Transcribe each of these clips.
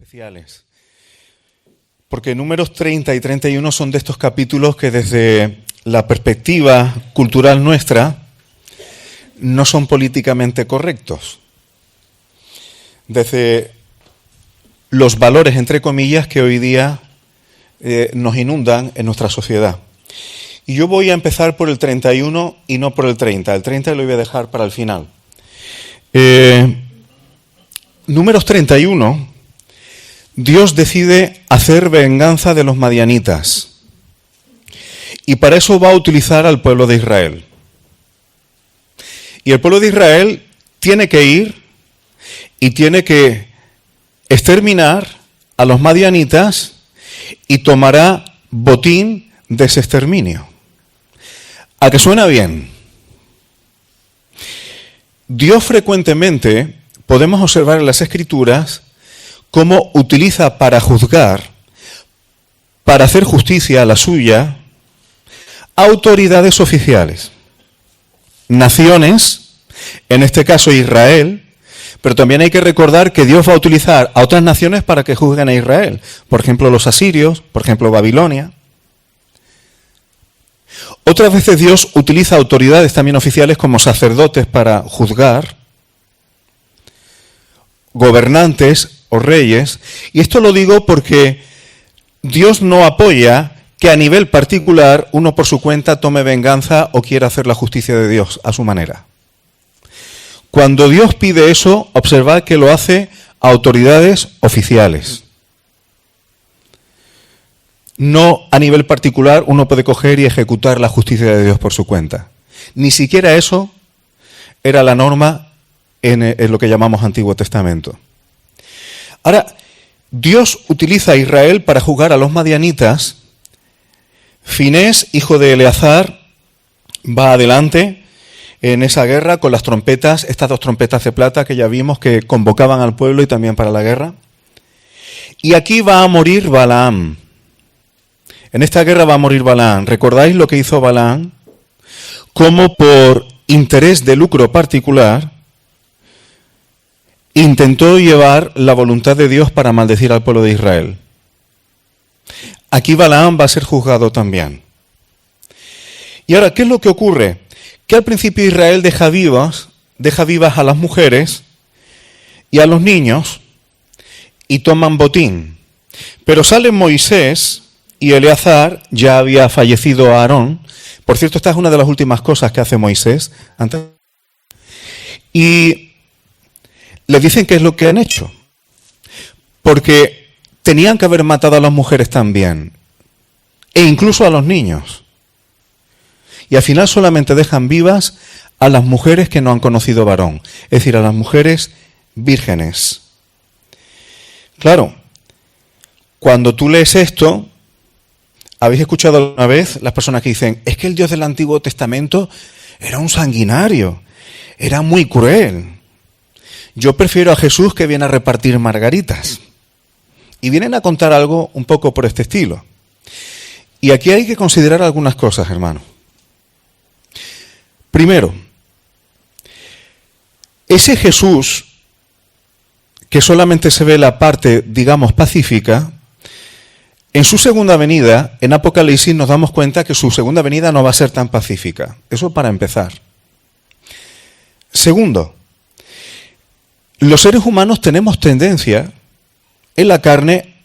especiales. Porque números 30 y 31 son de estos capítulos que desde la perspectiva cultural nuestra no son políticamente correctos. Desde los valores, entre comillas, que hoy día nos inundan en nuestra sociedad. Y yo voy a empezar por el 31 y no por el 30. El 30 lo voy a dejar para el final. Números 31, Dios decide hacer venganza de los madianitas. Y para eso va a utilizar al pueblo de Israel. Y el pueblo de Israel tiene que ir y tiene que exterminar a los madianitas y tomará botín de ese exterminio. ¿A que suena bien? Dios frecuentemente, podemos observar en las Escrituras, cómo utiliza para juzgar, para hacer justicia a la suya, autoridades oficiales. Naciones, en este caso Israel, pero también hay que recordar que Dios va a utilizar a otras naciones para que juzguen a Israel. Por ejemplo, los asirios, por ejemplo, Babilonia. Otras veces Dios utiliza autoridades también oficiales como sacerdotes para juzgar, gobernantes o reyes. Y esto lo digo porque Dios no apoya que a nivel particular uno por su cuenta tome venganza o quiera hacer la justicia de Dios a su manera. Cuando Dios pide eso, observad que lo hace a autoridades oficiales. No a nivel particular uno puede coger y ejecutar la justicia de Dios por su cuenta. Ni siquiera eso era la norma en lo que llamamos Antiguo Testamento. Ahora, Dios utiliza a Israel para juzgar a los madianitas. Finés, hijo de Eleazar, va adelante en esa guerra con las trompetas, estas dos trompetas de plata que ya vimos que convocaban al pueblo y también para la guerra. Y aquí va a morir Balaam. En esta guerra va a morir Balaam. ¿Recordáis lo que hizo Balaam? Cómo por interés de lucro particular intentó llevar la voluntad de Dios para maldecir al pueblo de Israel. Aquí Balaam va a ser juzgado también. Y ahora, ¿qué es lo que ocurre? Que al principio Israel deja vivas a las mujeres y a los niños y toman botín. Pero sale Moisés y Eleazar, ya había fallecido Aarón. Por cierto, esta es una de las últimas cosas que hace Moisés. Y le dicen qué es lo que han hecho. Porque tenían que haber matado a las mujeres también. E incluso a los niños. Y al final solamente dejan vivas a las mujeres que no han conocido varón. Es decir, a las mujeres vírgenes. Claro, cuando tú lees esto, ¿habéis escuchado alguna vez las personas que dicen, es que el Dios del Antiguo Testamento era un sanguinario, era muy cruel? Yo prefiero a Jesús que viene a repartir margaritas. Y vienen a contar algo un poco por este estilo. Y aquí hay que considerar algunas cosas, hermano. Primero, ese Jesús, que solamente se ve la parte, digamos, pacífica, en su segunda venida, en Apocalipsis, nos damos cuenta que su segunda venida no va a ser tan pacífica. Eso para empezar. Segundo, los seres humanos tenemos tendencia en la carne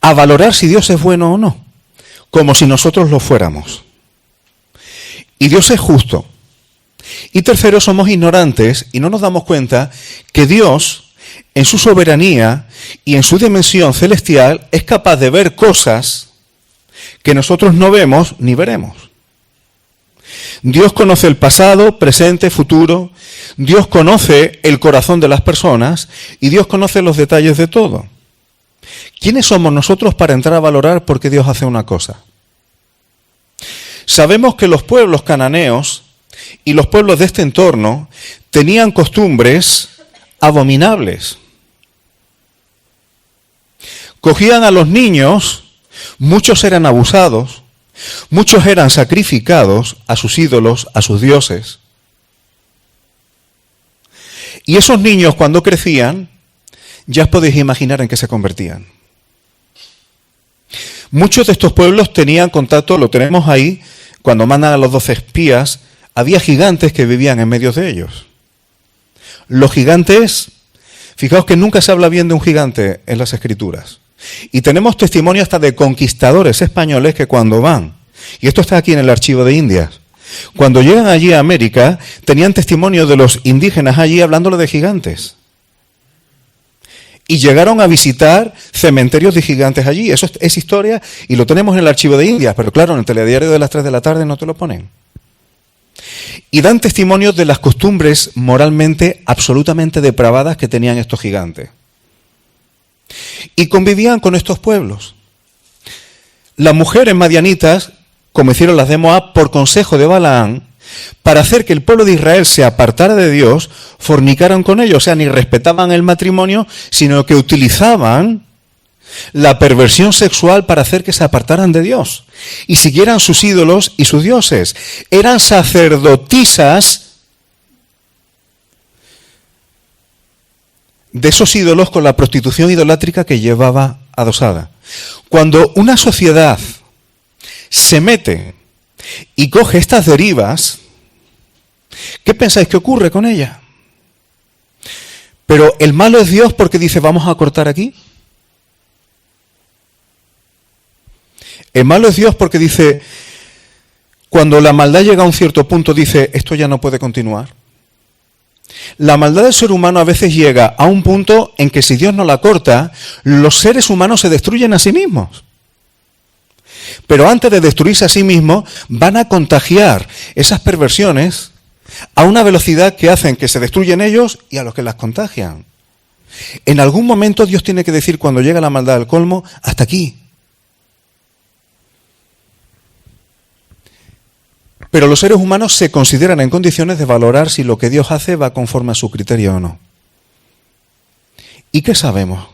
a valorar si Dios es bueno o no, como si nosotros lo fuéramos. Y Dios es justo. Y tercero, somos ignorantes y no nos damos cuenta que Dios, en su soberanía y en su dimensión celestial, es capaz de ver cosas que nosotros no vemos ni veremos. Dios conoce el pasado, presente, futuro. Dios conoce el corazón de las personas y Dios conoce los detalles de todo. ¿Quiénes somos nosotros para entrar a valorar por qué Dios hace una cosa? Sabemos que los pueblos cananeos y los pueblos de este entorno tenían costumbres abominables. Cogían a los niños, muchos eran abusados, muchos eran sacrificados a sus ídolos, a sus dioses. Y esos niños cuando crecían ya os podéis imaginar en qué se convertían. Muchos de estos pueblos tenían contacto, lo tenemos ahí, cuando mandan a los 12 espías, había gigantes que vivían en medio de ellos. Los gigantes, fijaos que nunca se habla bien de un gigante en las Escrituras. Y tenemos testimonio hasta de conquistadores españoles que cuando van, y esto está aquí en el Archivo de Indias, cuando llegan allí a América, tenían testimonio de los indígenas allí hablándole de gigantes. Y llegaron a visitar cementerios de gigantes allí. Eso es historia y lo tenemos en el Archivo de Indias, pero claro, en el telediario de las 3 de la tarde no te lo ponen. Y dan testimonio de las costumbres moralmente absolutamente depravadas que tenían estos gigantes. Y convivían con estos pueblos. Las mujeres madianitas, como hicieron las de Moab, por consejo de Balaam, para hacer que el pueblo de Israel se apartara de Dios, fornicaron con ellos. O sea, ni respetaban el matrimonio, sino que utilizaban la perversión sexual para hacer que se apartaran de Dios y siguieran sus ídolos y sus dioses. Eran sacerdotisas de esos ídolos con la prostitución idolátrica que llevaba adosada. Cuando una sociedad se mete y coge estas derivas, ¿qué pensáis que ocurre con ella? Pero el malo es Dios porque dice, vamos a cortar aquí. El malo es Dios porque dice, cuando la maldad llega a un cierto punto, dice, esto ya no puede continuar. La maldad del ser humano a veces llega a un punto en que si Dios no la corta, los seres humanos se destruyen a sí mismos. Pero antes de destruirse a sí mismos, van a contagiar esas perversiones a una velocidad que hacen que se destruyen ellos y a los que las contagian. En algún momento Dios tiene que decir, cuando llega la maldad al colmo, hasta aquí. Pero los seres humanos se consideran en condiciones de valorar si lo que Dios hace va conforme a su criterio o no. ¿Y qué sabemos?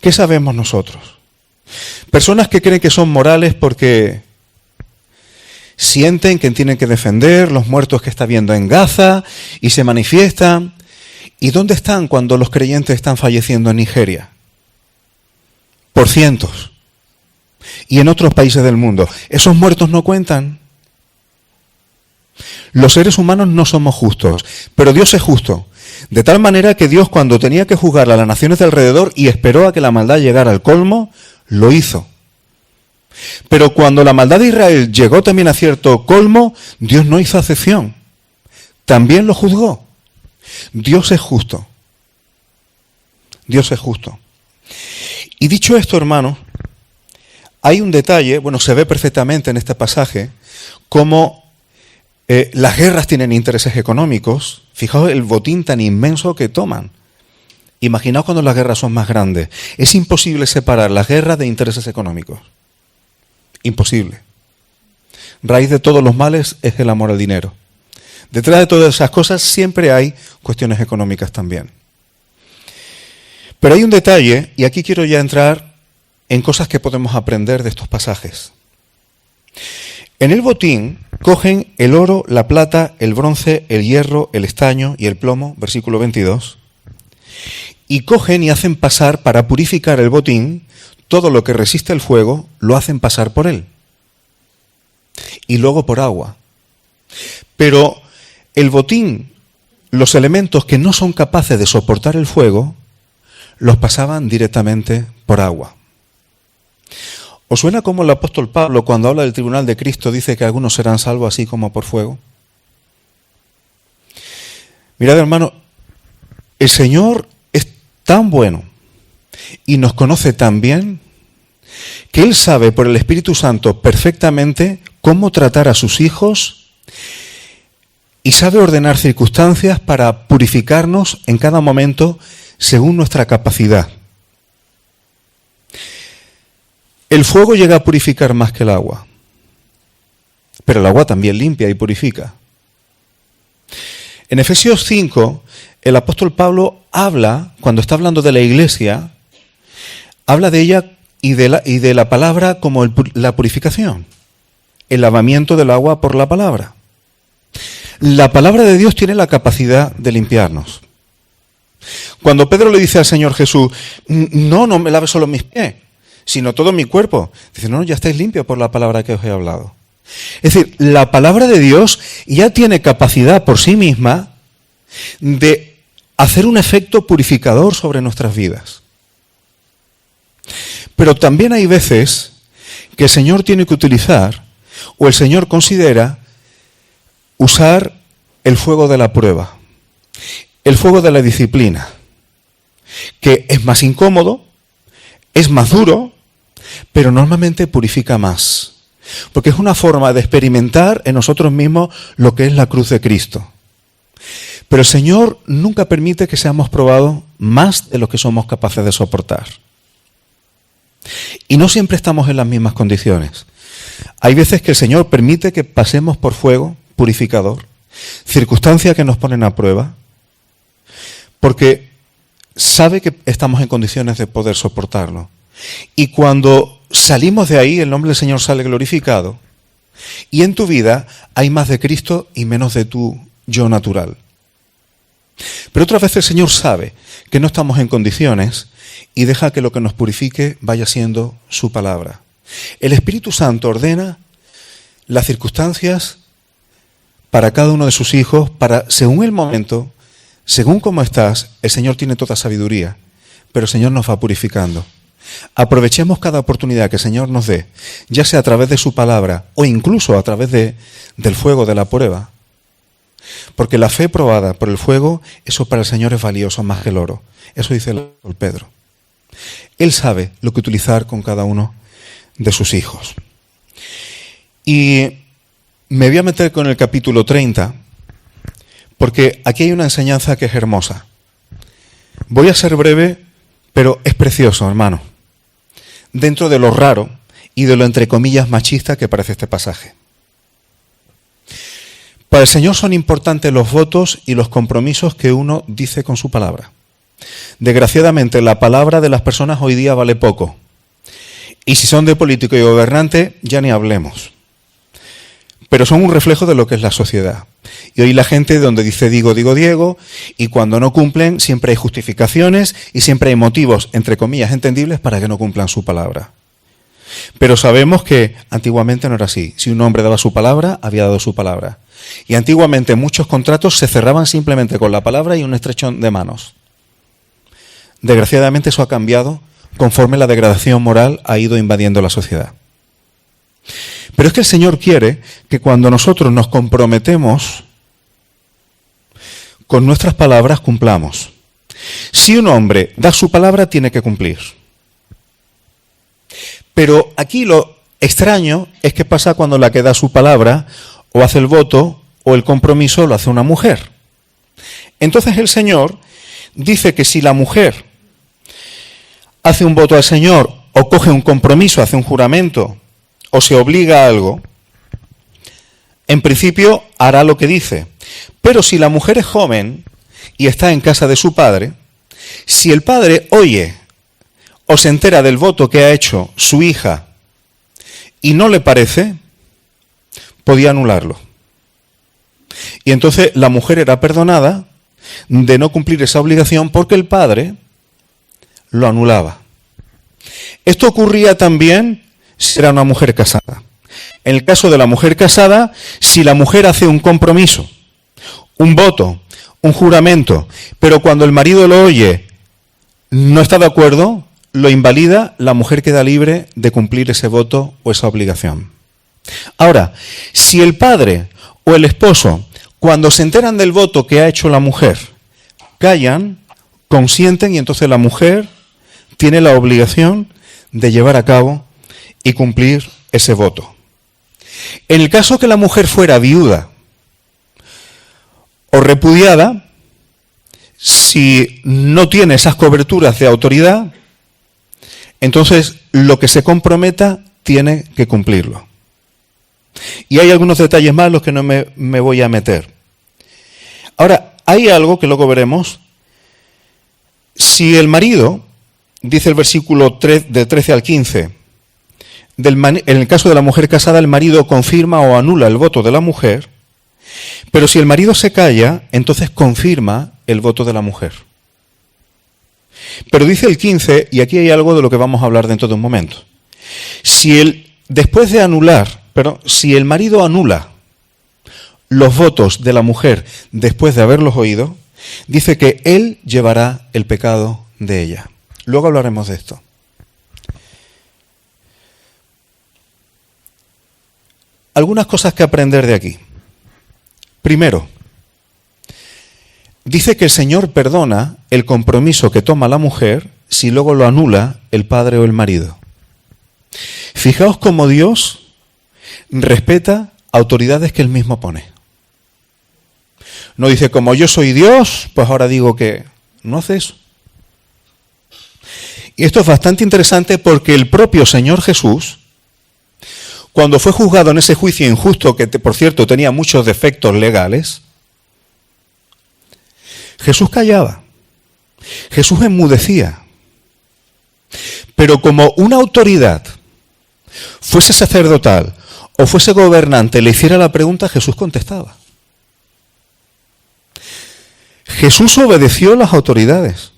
¿Qué sabemos nosotros? Personas que creen que son morales porque sienten que tienen que defender los muertos que está viendo en Gaza y se manifiestan. ¿Y dónde están cuando los creyentes están falleciendo en Nigeria? Por cientos. Y en otros países del mundo. ¿Esos muertos no cuentan? Los seres humanos no somos justos, pero Dios es justo. De tal manera que Dios, cuando tenía que juzgar a las naciones de alrededor y esperó a que la maldad llegara al colmo, lo hizo. Pero cuando la maldad de Israel llegó también a cierto colmo, Dios no hizo acepción. También lo juzgó. Dios es justo. Dios es justo. Y dicho esto, hermanos, hay un detalle, bueno, se ve perfectamente en este pasaje, cómo las guerras tienen intereses económicos. Fijaos el botín tan inmenso que toman. Imaginaos cuando las guerras son más grandes. Es imposible separar las guerras de intereses económicos. Imposible. Raíz de todos los males es el amor al dinero. Detrás de todas esas cosas siempre hay cuestiones económicas también. Pero hay un detalle, y aquí quiero ya entrar en cosas que podemos aprender de estos pasajes. En el botín cogen el oro, la plata, el bronce, el hierro, el estaño y el plomo, versículo 22, y cogen y hacen pasar, para purificar el botín, todo lo que resiste el fuego, lo hacen pasar por él. Y luego por agua. Pero el botín, los elementos que no son capaces de soportar el fuego, los pasaban directamente por agua. ¿Os suena como el apóstol Pablo, cuando habla del tribunal de Cristo, dice que algunos serán salvos así como por fuego? Mirad, hermano, el Señor es tan bueno y nos conoce tan bien que Él sabe por el Espíritu Santo perfectamente cómo tratar a sus hijos y sabe ordenar circunstancias para purificarnos en cada momento según nuestra capacidad. El fuego llega a purificar más que el agua, pero el agua también limpia y purifica. En Efesios 5, el apóstol Pablo habla, cuando está hablando de la iglesia, habla de ella y de la palabra como la purificación, el lavamiento del agua por la palabra. La palabra de Dios tiene la capacidad de limpiarnos. Cuando Pedro le dice al Señor Jesús, no me laves solo mis pies, sino todo mi cuerpo, dice, no, ya estáis limpios por la palabra que os he hablado. Es decir, la palabra de Dios ya tiene capacidad por sí misma de hacer un efecto purificador sobre nuestras vidas. Pero también hay veces que el Señor tiene que utilizar, o el Señor considera, usar el fuego de la prueba, el fuego de la disciplina, que es más incómodo, es más duro, pero normalmente purifica más. Porque es una forma de experimentar en nosotros mismos lo que es la cruz de Cristo. Pero el Señor nunca permite que seamos probados más de lo que somos capaces de soportar. Y no siempre estamos en las mismas condiciones. Hay veces que el Señor permite que pasemos por fuego purificador, circunstancias que nos ponen a prueba, porque sabe que estamos en condiciones de poder soportarlo. Y cuando salimos de ahí, el nombre del Señor sale glorificado, y en tu vida hay más de Cristo y menos de tu yo natural. Pero otras veces el Señor sabe que no estamos en condiciones y deja que lo que nos purifique vaya siendo su palabra. El Espíritu Santo ordena las circunstancias para cada uno de sus hijos, para, según el momento, según cómo estás, el Señor tiene toda sabiduría, pero el Señor nos va purificando. Aprovechemos cada oportunidad que el Señor nos dé, ya sea a través de su palabra o incluso a través del fuego de la prueba. Porque la fe probada por el fuego, eso para el Señor es valioso más que el oro. Eso dice el Pedro. Él sabe lo que utilizar con cada uno de sus hijos. Y me voy a meter con el capítulo 30, porque aquí hay una enseñanza que es hermosa. Voy a ser breve, pero es precioso, hermano, dentro de lo raro y de lo entre comillas machista que parece este pasaje. Para el Señor son importantes los votos y los compromisos que uno dice con su palabra. Desgraciadamente, la palabra de las personas hoy día vale poco. Y si son de político y gobernante, ya ni hablemos. Pero son un reflejo de lo que es la sociedad. Y hoy la gente donde dice digo, Diego, y cuando no cumplen siempre hay justificaciones y siempre hay motivos, entre comillas, entendibles para que no cumplan su palabra. Pero sabemos que antiguamente no era así. Si un hombre daba su palabra, había dado su palabra. Y antiguamente muchos contratos se cerraban simplemente con la palabra y un estrechón de manos. Desgraciadamente eso ha cambiado conforme la degradación moral ha ido invadiendo la sociedad. Pero es que el Señor quiere que cuando nosotros nos comprometemos con nuestras palabras, cumplamos. Si un hombre da su palabra, tiene que cumplir. Pero aquí lo extraño es que pasa cuando la que da su palabra o hace el voto o el compromiso lo hace una mujer. Entonces el Señor dice que si la mujer hace un voto al Señor o coge un compromiso, hace un juramento o se obliga a algo, en principio hará lo que dice. Pero si la mujer es joven y está en casa de su padre, si el padre oye o se entera del voto que ha hecho su hija y no le parece, podía anularlo. Y entonces la mujer era perdonada de no cumplir esa obligación porque el padre lo anulaba. Esto ocurría también si era una mujer casada. En el caso de la mujer casada, si la mujer hace un compromiso, un voto, un juramento, pero cuando el marido lo oye, no está de acuerdo, lo invalida, la mujer queda libre de cumplir ese voto o esa obligación. Ahora, si el padre o el esposo, cuando se enteran del voto que ha hecho la mujer, callan, consienten y entonces la mujer tiene la obligación de llevar a cabo y cumplir ese voto. En el caso que la mujer fuera viuda o repudiada, si no tiene esas coberturas de autoridad, entonces lo que se comprometa tiene que cumplirlo. Y hay algunos detalles más los que no me voy a meter. Ahora, hay algo que luego veremos. Si el marido, dice el versículo 3, de 13 al 15, en el caso de la mujer casada, el marido confirma o anula el voto de la mujer, pero si el marido se calla, entonces confirma el voto de la mujer. Pero dice el 15, y aquí hay algo de lo que vamos a hablar dentro de un momento. Si el marido anula los votos de la mujer después de haberlos oído, dice que él llevará el pecado de ella. Luego hablaremos de esto. Algunas cosas que aprender de aquí. Primero, dice que el Señor perdona el compromiso que toma la mujer si luego lo anula el padre o el marido. Fijaos cómo Dios respeta autoridades que Él mismo pone. No dice, como yo soy Dios, pues ahora digo que no hace eso. Y esto es bastante interesante porque el propio Señor Jesús, cuando fue juzgado en ese juicio injusto, que por cierto tenía muchos defectos legales, Jesús callaba, Jesús enmudecía. Pero como una autoridad, fuese sacerdotal o fuese gobernante, le hiciera la pregunta, Jesús contestaba. Jesús obedeció a las autoridades.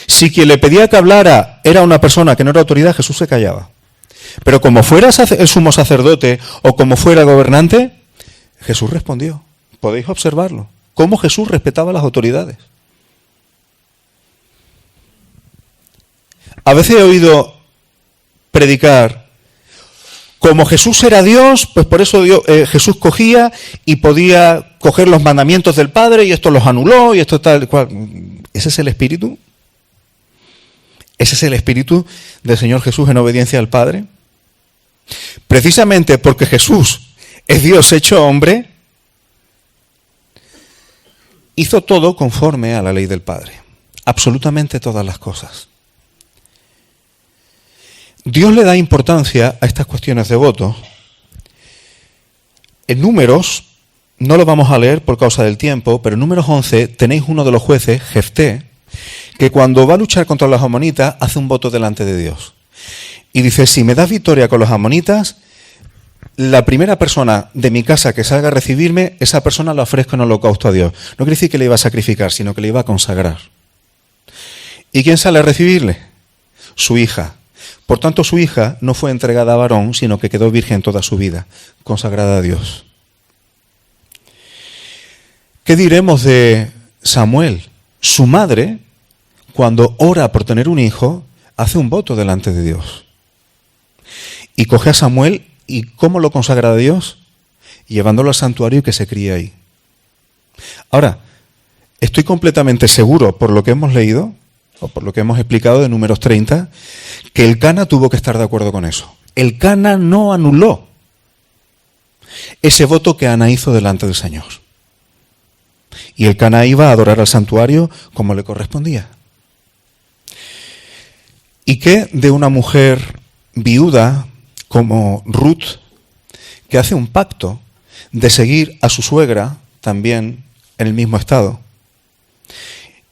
Si quien le pedía que hablara era una persona que no era autoridad, Jesús se callaba. Pero como fuera el sumo sacerdote o como fuera gobernante, Jesús respondió. Podéis observarlo. Cómo Jesús respetaba las autoridades. A veces he oído predicar, como Jesús era Dios, pues por eso Jesús cogía y podía coger los mandamientos del Padre y esto los anuló y esto tal cual. ¿Ese es el espíritu? ¿Ese es el espíritu del Señor Jesús en obediencia al Padre? Precisamente porque Jesús es Dios hecho hombre, hizo todo conforme a la ley del Padre. Absolutamente todas las cosas. Dios le da importancia a estas cuestiones de voto. En Números, no lo vamos a leer por causa del tiempo, pero en Números 11 tenéis uno de los jueces, Jefté, que cuando va a luchar contra los amonitas hace un voto delante de Dios. Y dice, si me das victoria con los amonitas, la primera persona de mi casa que salga a recibirme, esa persona la ofrezco en holocausto a Dios. No quiere decir que le iba a sacrificar, sino que le iba a consagrar. ¿Y quién sale a recibirle? Su hija. Por tanto, su hija no fue entregada a varón, sino que quedó virgen toda su vida, consagrada a Dios. ¿Qué diremos de Samuel? Su madre, cuando ora por tener un hijo, hace un voto delante de Dios. Y coge a Samuel, ¿y cómo lo consagra a Dios? Llevándolo al santuario y que se críe ahí. Ahora, estoy completamente seguro, por lo que hemos leído, o por lo que hemos explicado de Números 30, que el Cana tuvo que estar de acuerdo con eso. El Cana no anuló ese voto que Ana hizo delante del Señor. Y el Cana iba a adorar al santuario como le correspondía. ¿Y qué de una mujer viuda como Ruth, que hace un pacto de seguir a su suegra también en el mismo estado?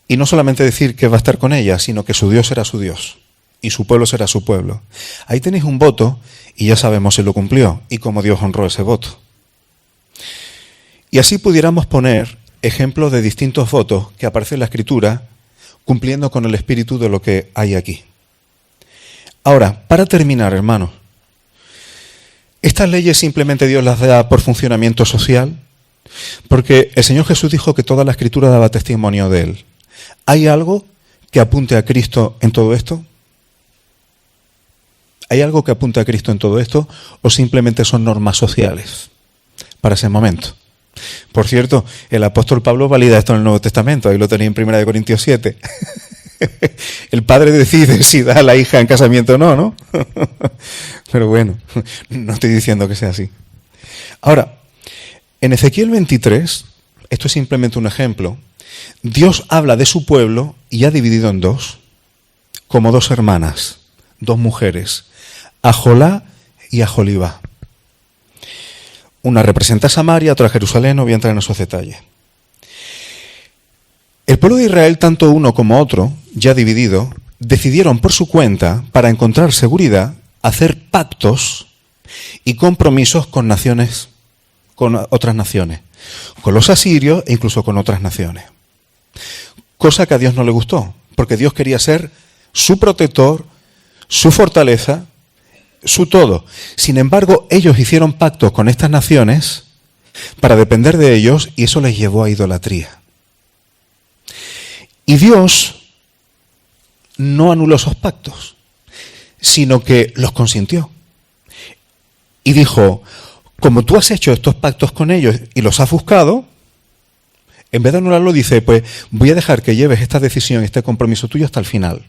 Y no solamente decir que va a estar con ella, sino que su Dios será su Dios y su pueblo será su pueblo. Ahí tenéis un voto y ya sabemos si lo cumplió y cómo Dios honró ese voto. Y así pudiéramos poner ejemplos de distintos votos que aparecen en la Escritura cumpliendo con el espíritu de lo que hay aquí. Ahora, para terminar, hermanos, ¿estas leyes simplemente Dios las da por funcionamiento social? Porque el Señor Jesús dijo que toda la Escritura daba testimonio de Él. ¿Hay algo que apunte a Cristo en todo esto? ¿Hay algo que apunte a Cristo en todo esto? ¿O simplemente son normas sociales para ese momento? Por cierto, el apóstol Pablo valida esto en el Nuevo Testamento. Ahí lo tenéis en 1 Corintios 7. El padre decide si da a la hija en casamiento o no, ¿no? Pero bueno, no estoy diciendo que sea así. Ahora, en Ezequiel 23, esto es simplemente un ejemplo, Dios habla de su pueblo y ha dividido en dos, como dos hermanas, dos mujeres, Ajolá y Aholibá. Una representa a Samaria, otra a Jerusalén, no voy a entrar en esos detalles. El pueblo de Israel, tanto uno como otro, ya dividido, decidieron por su cuenta, para encontrar seguridad, hacer pactos y compromisos con naciones, con otras naciones, con los asirios e incluso con otras naciones. Cosa que a Dios no le gustó, porque Dios quería ser su protector, su fortaleza, su todo. Sin embargo, ellos hicieron pactos con estas naciones para depender de ellos y eso les llevó a idolatría. Y Dios no anuló esos pactos, sino que los consintió. Y dijo, como tú has hecho estos pactos con ellos y los has buscado, en vez de anularlo, dice, pues voy a dejar que lleves esta decisión, este compromiso tuyo hasta el final.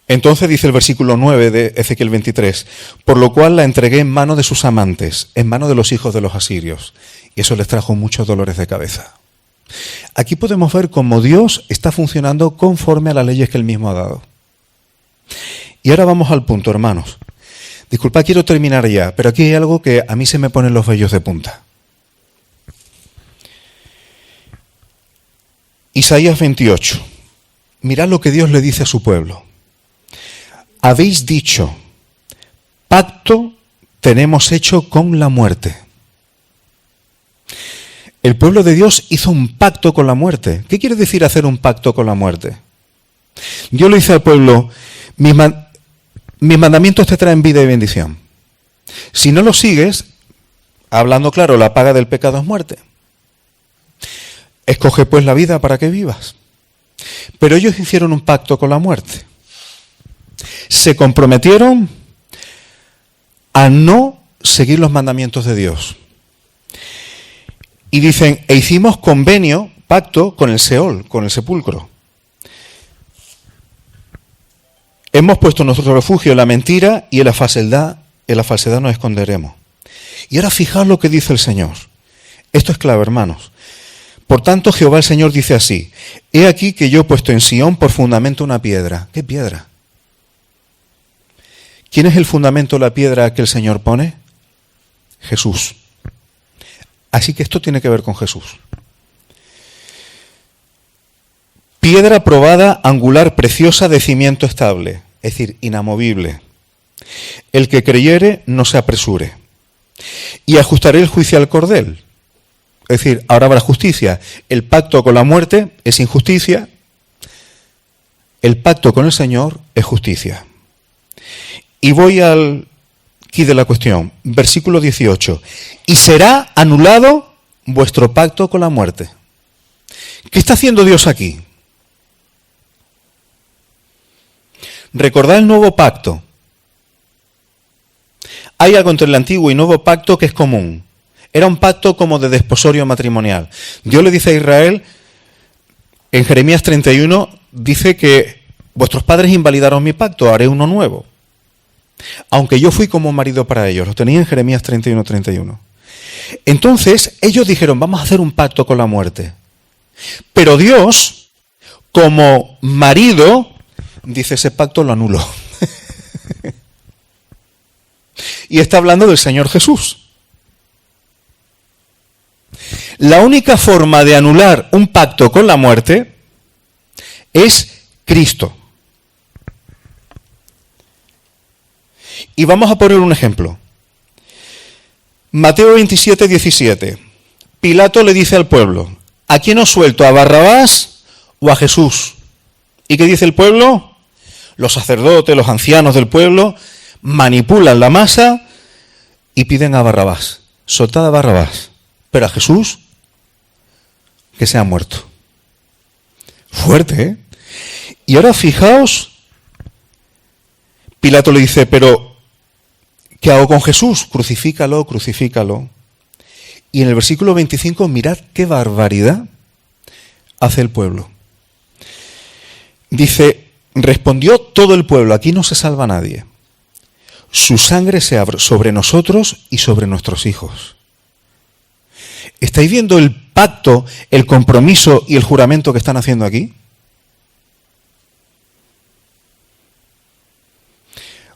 Entonces dice el versículo 9 de Ezequiel 23, por lo cual la entregué en mano de sus amantes, en mano de los hijos de los asirios. Y eso les trajo muchos dolores de cabeza. Aquí podemos ver cómo Dios está funcionando conforme a las leyes que Él mismo ha dado. Y ahora vamos al punto, hermanos. Disculpad, quiero terminar ya, pero aquí hay algo que a mí se me ponen los vellos de punta. Isaías 28. Mirad lo que Dios le dice a su pueblo. Habéis dicho, pacto tenemos hecho con la muerte. El pueblo de Dios hizo un pacto con la muerte. ¿Qué quiere decir hacer un pacto con la muerte? Dios le dice al pueblo, mis mandamientos te traen vida y bendición. Si no los sigues, hablando claro, la paga del pecado es muerte. Escoge pues la vida para que vivas. Pero ellos hicieron un pacto con la muerte. Se comprometieron a no seguir los mandamientos de Dios. Y dicen, e hicimos convenio, pacto con el Seol, con el sepulcro. Hemos puesto nuestro refugio en la mentira y en la falsedad nos esconderemos. Y ahora fijaos lo que dice el Señor. Esto es clave, hermanos. Por tanto, Jehová el Señor dice así, he aquí que yo he puesto en Sión por fundamento una piedra. ¿Qué piedra? ¿Quién es el fundamento de la piedra que el Señor pone? Jesús. Así que esto tiene que ver con Jesús. Piedra probada, angular, preciosa, de cimiento estable, es decir, inamovible. El que creyere no se apresure. Y ajustaré el juicio al cordel. Es decir, ahora habrá justicia. El pacto con la muerte es injusticia. El pacto con el Señor es justicia. Y voy al quid de la cuestión. Versículo 18. Y será anulado vuestro pacto con la muerte. ¿Qué está haciendo Dios aquí? Recordad el nuevo pacto. Hay algo entre el antiguo y nuevo pacto que es común. Era un pacto como de desposorio matrimonial. Dios le dice a Israel, en Jeremías 31, dice que vuestros padres invalidaron mi pacto, haré uno nuevo. Aunque yo fui como marido para ellos, lo tenía en Jeremías 31. Entonces, ellos dijeron, vamos a hacer un pacto con la muerte. Pero Dios, como marido, dice, ese pacto lo anuló. Y está hablando del Señor Jesús. La única forma de anular un pacto con la muerte es Cristo. Y vamos a poner un ejemplo. Mateo 27, 17. Pilato le dice al pueblo, ¿a quién os suelto? ¿A Barrabás o a Jesús? ¿Y qué dice el pueblo? Los sacerdotes, los ancianos del pueblo manipulan la masa y piden a Barrabás. Soltad a Barrabás. Pero a Jesús, que sea muerto. Fuerte, ¿eh? Y ahora fijaos, Pilato le dice, pero ¿qué hago con Jesús? Crucifícalo, crucifícalo. Y en el versículo 25, mirad qué barbaridad hace el pueblo. Dice, respondió todo el pueblo, aquí no se salva nadie. Su sangre sea sobre nosotros y sobre nuestros hijos. ¿Estáis viendo el pacto, el compromiso y el juramento que están haciendo aquí?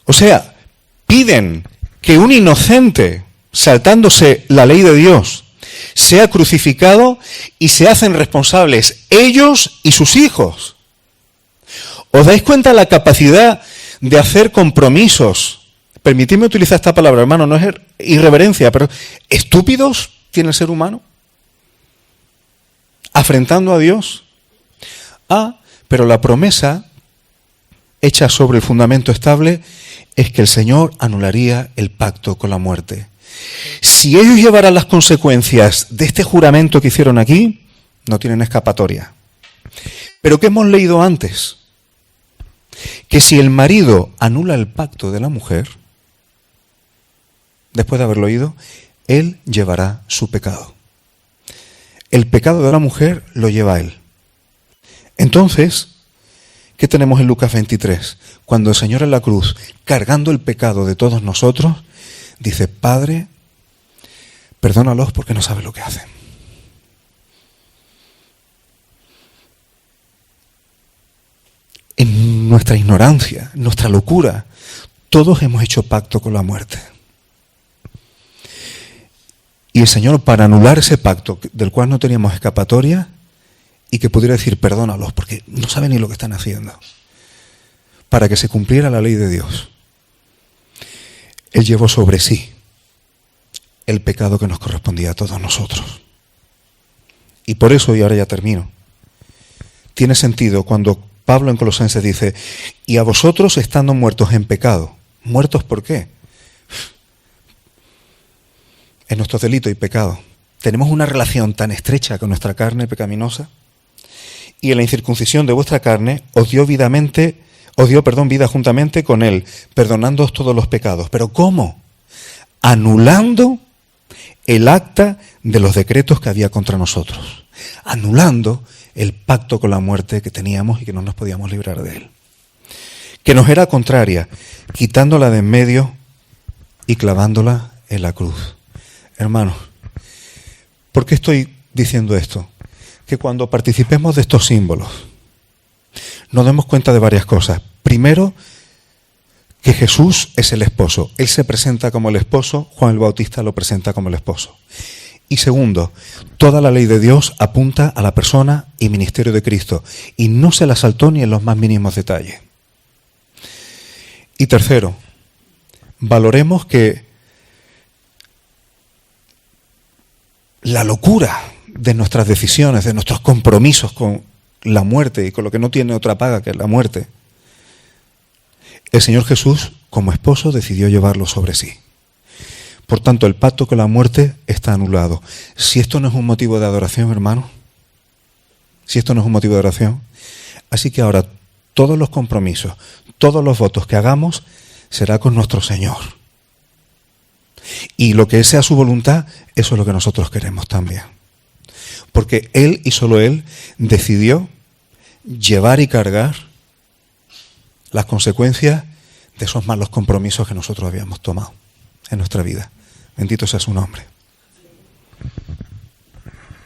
O sea, piden que un inocente, saltándose la ley de Dios, sea crucificado y se hacen responsables ellos y sus hijos. ¿Os dais cuenta la capacidad de hacer compromisos? Permitidme utilizar esta palabra, hermano, no es irreverencia, pero estúpidos tiene el ser humano, afrentando a Dios. Pero la promesa hecha sobre el fundamento estable es que el Señor anularía el pacto con la muerte. Si ellos llevaran las consecuencias de este juramento que hicieron aquí, no tienen escapatoria. Pero ¿qué hemos leído antes? Que si el marido anula el pacto de la mujer, después de haberlo oído, él llevará su pecado. El pecado de la mujer lo lleva él. Entonces, ¿qué tenemos en Lucas 23? Cuando el Señor en la cruz, cargando el pecado de todos nosotros, dice: Padre, perdónalos porque no saben lo que hacen. En nuestra ignorancia, en nuestra locura, todos hemos hecho pacto con la muerte. Y el Señor, para anular ese pacto del cual no teníamos escapatoria, y que pudiera decir perdónalos porque no saben ni lo que están haciendo, para que se cumpliera la ley de Dios, Él llevó sobre sí el pecado que nos correspondía a todos nosotros. Y por eso, y ahora ya termino, tiene sentido cuando Pablo en Colosenses dice: y a vosotros estando muertos en pecado. ¿Muertos por qué? En nuestros delitos y pecados. Tenemos una relación tan estrecha con nuestra carne pecaminosa, y en la incircuncisión de vuestra carne os dio vida juntamente con Él, perdonándoos todos los pecados. ¿Pero cómo? Anulando el acta de los decretos que había contra nosotros. Anulando el pacto con la muerte que teníamos y que no nos podíamos librar de él. Que nos era contraria, quitándola de en medio y clavándola en la cruz. Hermanos, ¿por qué estoy diciendo esto? Que cuando participemos de estos símbolos, nos demos cuenta de varias cosas. Primero, que Jesús es el esposo. Él se presenta como el esposo, Juan el Bautista lo presenta como el esposo. Y segundo, toda la ley de Dios apunta a la persona y ministerio de Cristo, y no se la saltó ni en los más mínimos detalles. Y tercero, valoremos que la locura de nuestras decisiones, de nuestros compromisos con la muerte y con lo que no tiene otra paga que la muerte, el Señor Jesús, como esposo, decidió llevarlo sobre sí. Por tanto, el pacto con la muerte está anulado. Si esto no es un motivo de adoración, hermano, si esto no es un motivo de adoración, así que ahora todos los compromisos, todos los votos que hagamos, será con nuestro Señor. Y lo que sea su voluntad, eso es lo que nosotros queremos también. Porque Él y solo Él decidió llevar y cargar las consecuencias de esos malos compromisos que nosotros habíamos tomado en nuestra vida. Bendito sea su nombre.